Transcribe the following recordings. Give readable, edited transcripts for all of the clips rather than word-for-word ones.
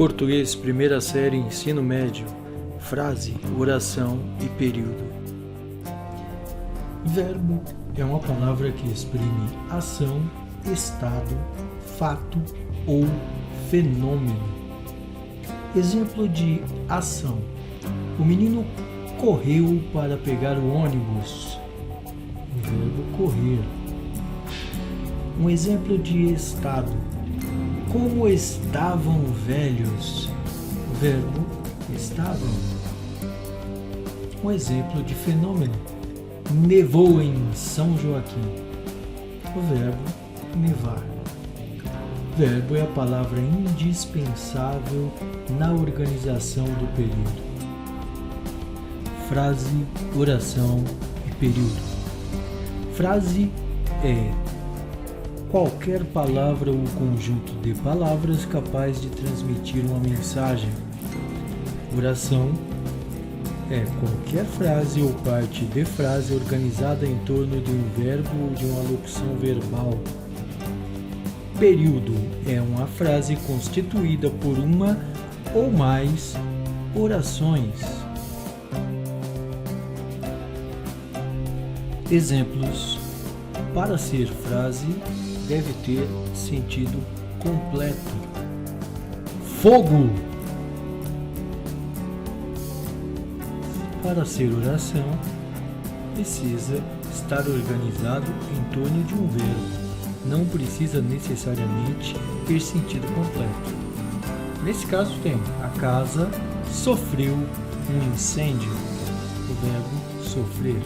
Português, primeira série, ensino médio. Frase, oração e período. Verbo é uma palavra que exprime ação, estado, fato ou fenômeno. Exemplo de ação: o menino correu para pegar o ônibus. O verbo correr. Um exemplo de estado: como estavam velhos. O verbo estavam. Um exemplo de fenômeno: nevou em São Joaquim. O verbo nevar. Verbo é a palavra indispensável na organização do período. Frase, oração e período. Frase é qualquer palavra ou conjunto de palavras capaz de transmitir uma mensagem. Oração é qualquer frase ou parte de frase organizada em torno de um verbo ou de uma locução verbal. Período é uma frase constituída por uma ou mais orações. Exemplos: para ser frase, deve ter sentido completo. Fogo. Para ser oração, precisa estar organizado em torno de um verbo. Não precisa necessariamente ter sentido completo. Nesse caso tem: a casa sofreu um incêndio. O verbo sofrer.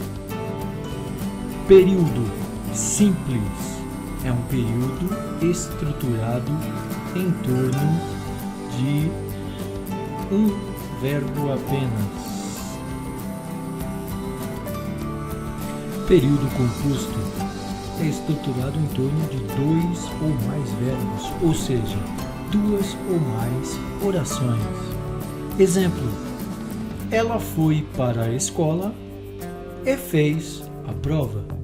Período simples é um período estruturado em torno de um verbo apenas. Período composto é estruturado em torno de dois ou mais verbos, ou seja, duas ou mais orações. Exemplo: ela foi para a escola e fez a prova.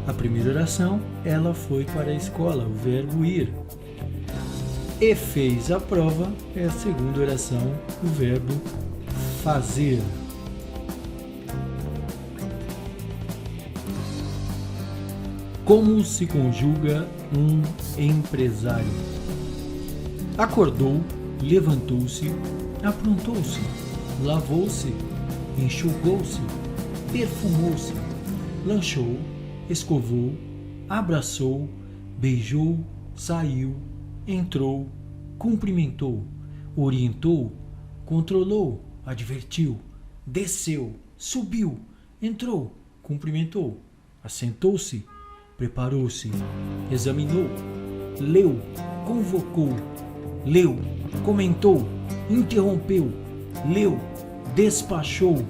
A primeira oração: ela foi para a escola, o verbo ir. E fez a prova é a segunda oração, o verbo fazer. Como se conjuga um empresário? Acordou, levantou-se, aprontou-se, lavou-se, enxugou-se, perfumou-se, lanchou, escovou, abraçou, beijou, saiu, entrou, cumprimentou, orientou, controlou, advertiu, desceu, subiu, entrou, cumprimentou, assentou-se, preparou-se, examinou, leu, convocou, leu, comentou, interrompeu, leu, despachou,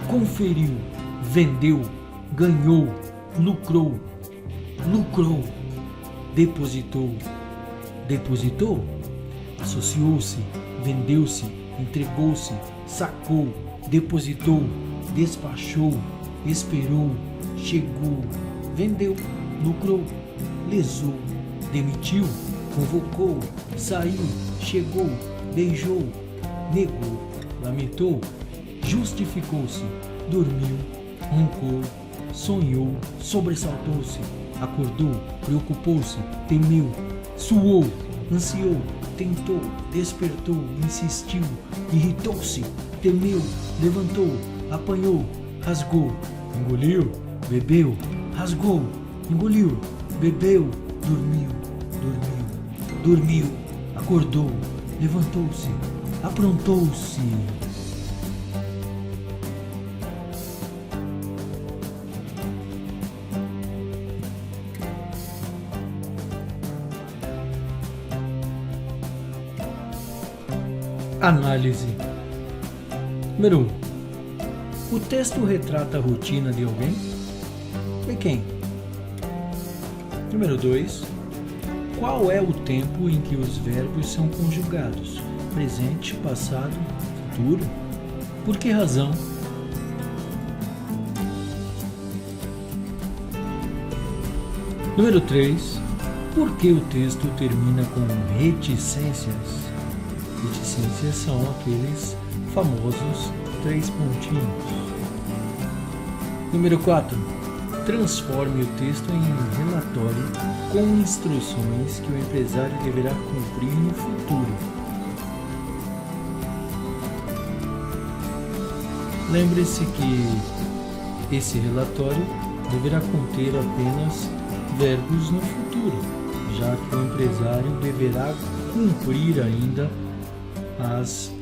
conferiu, vendeu, ganhou, lucrou, depositou, associou-se, vendeu-se, entregou-se, sacou, depositou, despachou, esperou, chegou, vendeu, lucrou, lesou, demitiu, convocou, saiu, chegou, beijou, negou, lamentou, justificou-se, dormiu, roncou, sonhou, sobressaltou-se, acordou, preocupou-se, temeu, suou, ansiou, tentou, despertou, insistiu, irritou-se, temeu, levantou, apanhou, rasgou, engoliu, bebeu, rasgou, engoliu, bebeu, dormiu, acordou, levantou-se, aprontou-se. Análise. Número 1. O texto retrata a rotina de alguém? De quem? Número 2. Qual é o tempo em que os verbos são conjugados? Presente, passado, futuro? Por que razão? Número 3. Por que o texto termina com reticências? Reticências são aqueles famosos 3 pontinhos. Número 4. Transforme o texto em relatório com instruções que o empresário deverá cumprir no futuro. Lembre-se que esse relatório deverá conter apenas verbos no futuro, já que o empresário deverá cumprir ainda as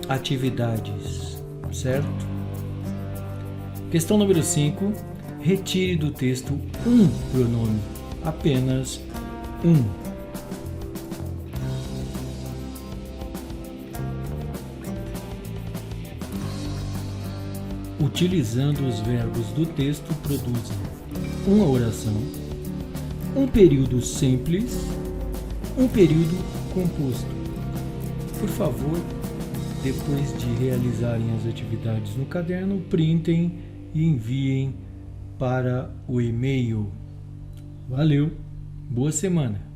atividades, certo? Questão número 5. Retire do texto um pronome, apenas um. Utilizando os verbos do texto, produzem uma oração, um período simples, um período composto. Por favor, depois de realizarem as atividades no caderno, printem e enviem para o e-mail. Valeu, boa semana!